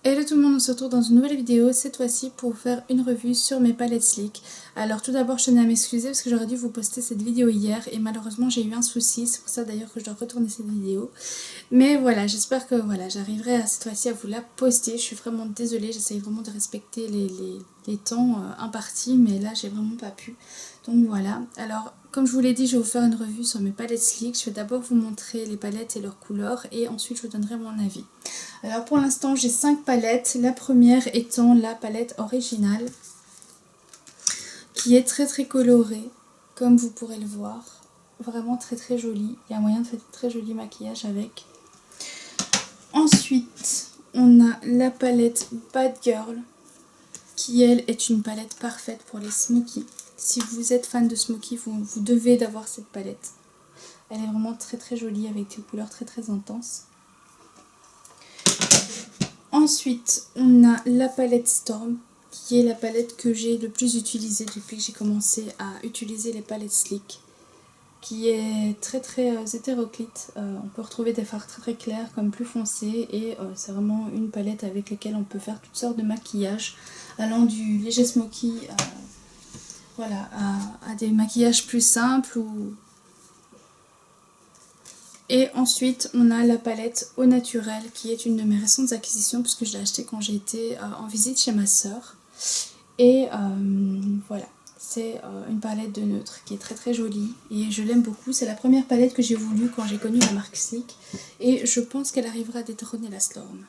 Hello tout le monde, on se retrouve dans une nouvelle vidéo, cette fois-ci pour faire une revue sur mes palettes Sleek. Alors tout d'abord je tenais à m'excuser parce que j'aurais dû vous poster cette vidéo hier et malheureusement j'ai eu un souci, c'est pour ça d'ailleurs que je dois retourner cette vidéo. Mais voilà, j'espère que voilà, j'arriverai à cette fois-ci à vous la poster, je suis vraiment désolée, j'essaye vraiment de respecter les temps impartis mais là j'ai vraiment pas pu. Donc voilà, alors comme je vous l'ai dit, je vais vous faire une revue sur mes palettes Sleek. Je vais d'abord vous montrer les palettes et leurs couleurs et ensuite je vous donnerai mon avis. Alors pour l'instant j'ai 5 palettes, la première étant la palette originale qui est très colorée comme vous pourrez le voir, vraiment très jolie, il y a moyen de faire très joli maquillage avec. Ensuite on a la palette Bad Girl qui elle est une palette parfaite pour les smokies. Si vous êtes fan de smoky, vous devez d'avoir cette palette. Elle est vraiment très jolie avec des couleurs très intenses. Ensuite, on a la palette Storm, qui est la palette que j'ai le plus utilisée depuis que j'ai commencé à utiliser les palettes Sleek, qui est très hétéroclite. On peut retrouver des fards très clairs comme plus foncés et c'est vraiment une palette avec laquelle on peut faire toutes sortes de maquillages, allant du léger smoky voilà, à des maquillages plus simples. Et ensuite on a la palette Au Naturel qui est une de mes récentes acquisitions puisque je l'ai achetée quand j'ai été en visite chez ma soeur. Et voilà, c'est une palette de neutre qui est très jolie et je l'aime beaucoup. C'est la première palette que j'ai voulu quand j'ai connu la marque Sleek et je pense qu'elle arrivera à détrôner la Storm.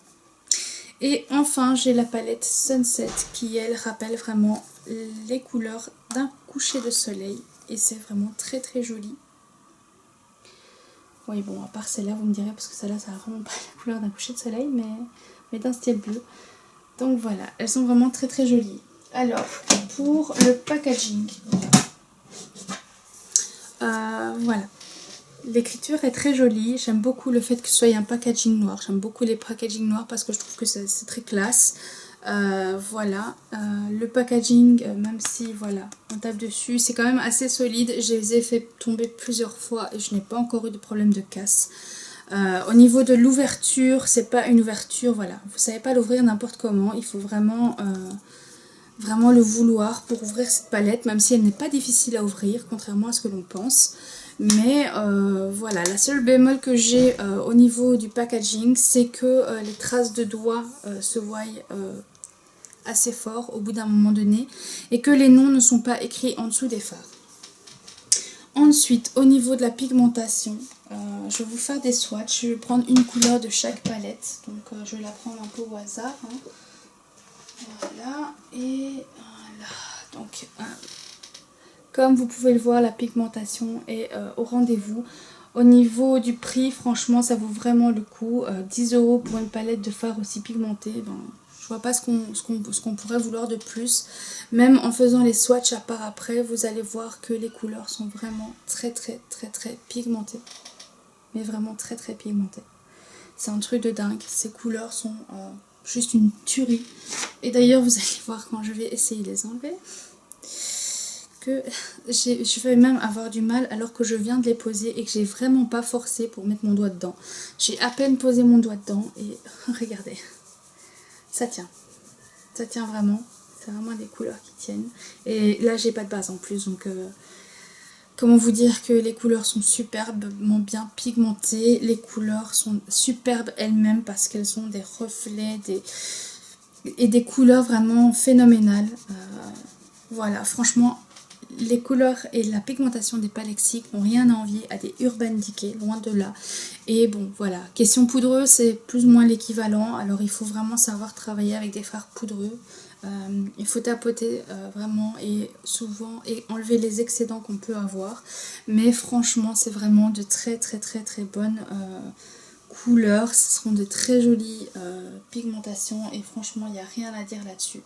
Et enfin j'ai la palette Sunset qui elle rappelle vraiment les couleurs d'un coucher de soleil et c'est vraiment très joli. Oui bon, à part celle-là vous me direz parce que celle-là ça a vraiment pas la couleur d'un coucher de soleil mais d'un style bleu. Donc voilà, elles sont vraiment très jolies. Alors pour le packaging, voilà. L'écriture est très jolie, j'aime beaucoup le fait que ce soit un packaging noir, j'aime beaucoup les packaging noirs parce que je trouve que c'est très classe. Voilà, le packaging, même si voilà, on tape dessus, c'est quand même assez solide, je les ai fait tomber plusieurs fois et je n'ai pas encore eu de problème de casse. Au niveau de l'ouverture, c'est pas une ouverture, voilà, vous savez pas l'ouvrir n'importe comment, il faut vraiment le vouloir pour ouvrir cette palette, même si elle n'est pas difficile à ouvrir, contrairement à ce que l'on pense. Mais voilà, la seule bémol que j'ai au niveau du packaging, c'est que les traces de doigts se voient assez fort au bout d'un moment donné et que les noms ne sont pas écrits en dessous des fards. Ensuite, au niveau de la pigmentation, je vais vous faire des swatchs. Je vais prendre une couleur de chaque palette, donc je vais la prendre un peu au hasard. Hein. Voilà, et voilà, donc comme vous pouvez le voir, la pigmentation est au rendez-vous. Au niveau du prix, franchement, ça vaut vraiment le coup. 10 € pour une palette de fard aussi pigmentée, ben, je vois pas ce qu'on pourrait vouloir de plus. Même en faisant les swatchs à part après, vous allez voir que les couleurs sont vraiment très pigmentées. Mais vraiment très pigmentées. C'est un truc de dingue, ces couleurs sont juste une tuerie. Et d'ailleurs, vous allez voir quand je vais essayer de les enlever que je vais même avoir du mal alors que je viens de les poser et que j'ai vraiment pas forcé pour mettre mon doigt dedans. J'ai à peine posé mon doigt dedans et regardez, ça tient vraiment, c'est vraiment des couleurs qui tiennent. Et là j'ai pas de base en plus, donc comment vous dire que les couleurs sont superbement bien pigmentées, les couleurs sont superbes elles-mêmes parce qu'elles ont des reflets et des couleurs vraiment phénoménales. Voilà, franchement, les couleurs et la pigmentation des palettes Sleek n'ont rien à envier à des Urban Decay, loin de là. Et bon, voilà, question poudreux, c'est plus ou moins l'équivalent. Alors il faut vraiment savoir travailler avec des fards poudreux. Il faut tapoter vraiment et souvent et enlever les excédents qu'on peut avoir. Mais franchement, c'est vraiment de très bonnes couleurs. Ce seront de très jolies pigmentations et franchement, il n'y a rien à dire là-dessus.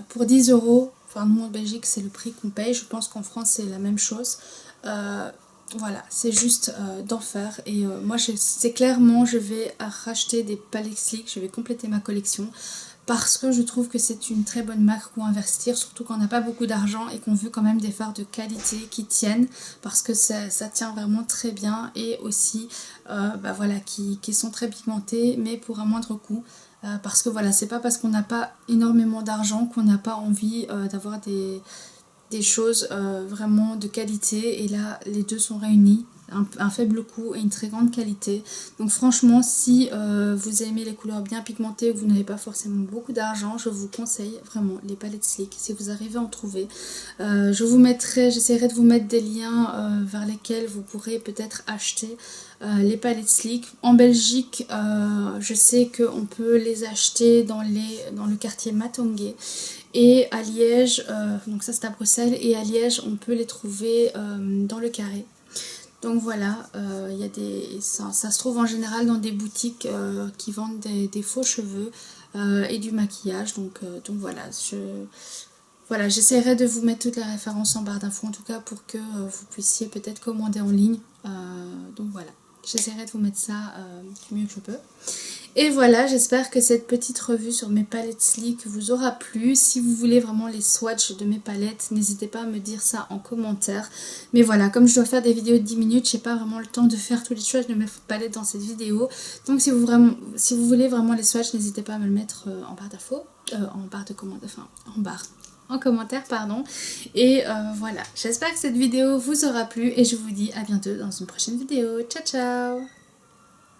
Pour 10 €, enfin nous en Belgique c'est le prix qu'on paye, je pense qu'en France c'est la même chose. Voilà, c'est juste d'enfer et moi c'est clairement je vais racheter des palettes Sleek, je vais compléter ma collection parce que je trouve que c'est une très bonne marque où investir, surtout quand on n'a pas beaucoup d'argent et qu'on veut quand même des fards de qualité qui tiennent, parce que ça tient vraiment très bien et aussi bah voilà, qui sont très pigmentés mais pour un moindre coût. Parce que voilà, c'est pas parce qu'on n'a pas énormément d'argent qu'on n'a pas envie d'avoir des choses vraiment de qualité. Et là, les deux sont réunis. Un faible coût et une très grande qualité. Donc franchement, si vous aimez les couleurs bien pigmentées, vous n'avez pas forcément beaucoup d'argent, je vous conseille vraiment les palettes Sleek si vous arrivez à en trouver. J'essaierai de vous mettre des liens vers lesquels vous pourrez peut-être acheter les palettes Sleek. En Belgique, je sais qu'on peut les acheter dans le quartier Matongué. Et à Liège, donc ça c'est à Bruxelles, et à Liège on peut les trouver dans le Carré. Donc voilà, ça se trouve en général dans des boutiques qui vendent des faux cheveux et du maquillage. Donc voilà, j'essaierai de vous mettre toutes les références en barre d'infos en tout cas pour que vous puissiez peut-être commander en ligne. Donc voilà, j'essaierai de vous mettre ça du mieux que je peux. Et voilà, j'espère que cette petite revue sur mes palettes Sleek vous aura plu. Si vous voulez vraiment les swatchs de mes palettes, n'hésitez pas à me dire ça en commentaire. Mais voilà, comme je dois faire des vidéos de 10 minutes, j'ai pas vraiment le temps de faire tous les swatchs de mes palettes dans cette vidéo. Donc si vous voulez vraiment les swatchs, n'hésitez pas à me le mettre en barre d'infos, en commentaire, pardon. Et voilà, j'espère que cette vidéo vous aura plu et je vous dis à bientôt dans une prochaine vidéo. Ciao ciao!